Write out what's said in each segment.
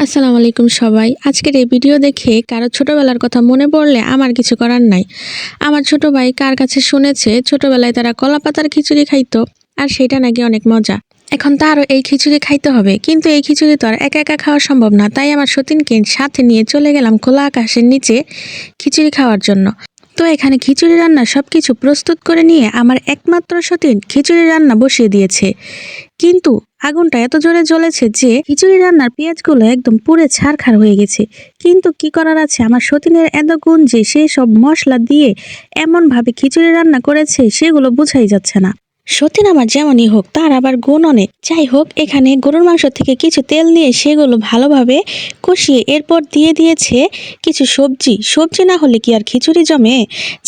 আসসালামু আলাইকুম সবাই। আজকের এই ভিডিও দেখে কারো ছোটবেলার কথা মনে পড়লে আমার কিছু করার নাই। আমার ছোট ভাই কার কাছে শুনেছে ছোটবেলায় তারা কলাপাতার খিচুড়ি খাইতো আর সেটা নাকি অনেক মজা। এখন তারও এই খিচুড়ি খাইতে হবে, কিন্তু এই খিচুড়ি তো আর একা একা খাওয়া সম্ভব না। তাই আমার সতীনকে সাথে নিয়ে চলে গেলাম খোলা আকাশের নিচে খিচুড়ি খাওয়ার জন্য। তো এখানে খিচুড়ি রান্না সবকিছু প্রস্তুত করে নিয়ে আমার একমাত্র সতীন খিচুড়ি রান্না বসিয়ে দিয়েছে। কিন্তু আগুনটা এত জোরে জ্বলেছে যে খিচুড়ি রান্নার পেঁয়াজগুলো একদম পুড়ে ছারখার হয়ে গেছে। কিন্তু কি করার আছে, আমার সতীনের এত গুণ যে সে সব মশলা দিয়ে এমন ভাবে খিচুড়ি রান্না করেছে সেগুলো বোঝাই যাচ্ছে না। সতীন আমার যেমনই হোক, তার আবার গুণ অনেক। যাই হোক, এখানে গরুর মাংস থেকে কিছু তেল নিয়ে সেগুলো ভালোভাবে কষিয়ে এরপর দিয়ে দিয়েছে কিছু সবজি। সবজি না হলে কি আর খিচুড়ি জমে?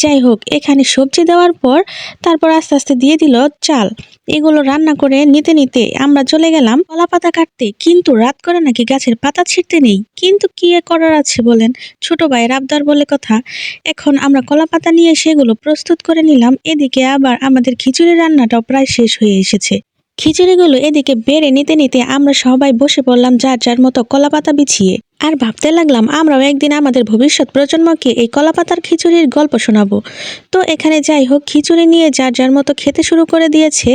যাই হোক, এখানে সবজি দেওয়ার পর তারপর আস্তে আস্তে দিয়ে দিল চাল। এগুলো রান্না করে নিতে নিতে আমরা চলে গেলাম কলা পাতা কাটতে। কিন্তু রাত করে নাকি গাছের পাতা ছিঁড়তে নেই, কিন্তু কি আর করার আছে বলেন, ছোট ভাইয়ের আবদার বলে কথা। এখন আমরা কলা পাতা নিয়ে সেগুলো প্রস্তুত করে নিলাম। এদিকে আবার আমাদের খিচুড়ি রান্নাটাও প্রায় শেষ হয়ে এসেছে। খিচুড়িগুলো এদিকে বেড়ে নিতে নিতে আমরা সবাই বসে পড়লাম যার যার মতো কলা পাতা বিছিয়ে। আর ভাবতে লাগলাম আমরাও একদিন আমাদের ভবিষ্যৎ প্রজন্মকে এই কলা পাতার খিচুড়ির গল্প শোনাবো। তো এখানে যাই হোক, খিচুড়ি নিয়ে যার যার মতো খেতে শুরু করে দিয়েছে।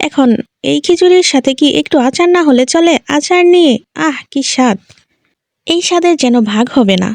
এখন এই খিচুড়ির সাথে কি একটু আচার না হলে চলে? আচার নিয়ে কি স্বাদ! এই স্বাদের যেন ভাগ হবে না।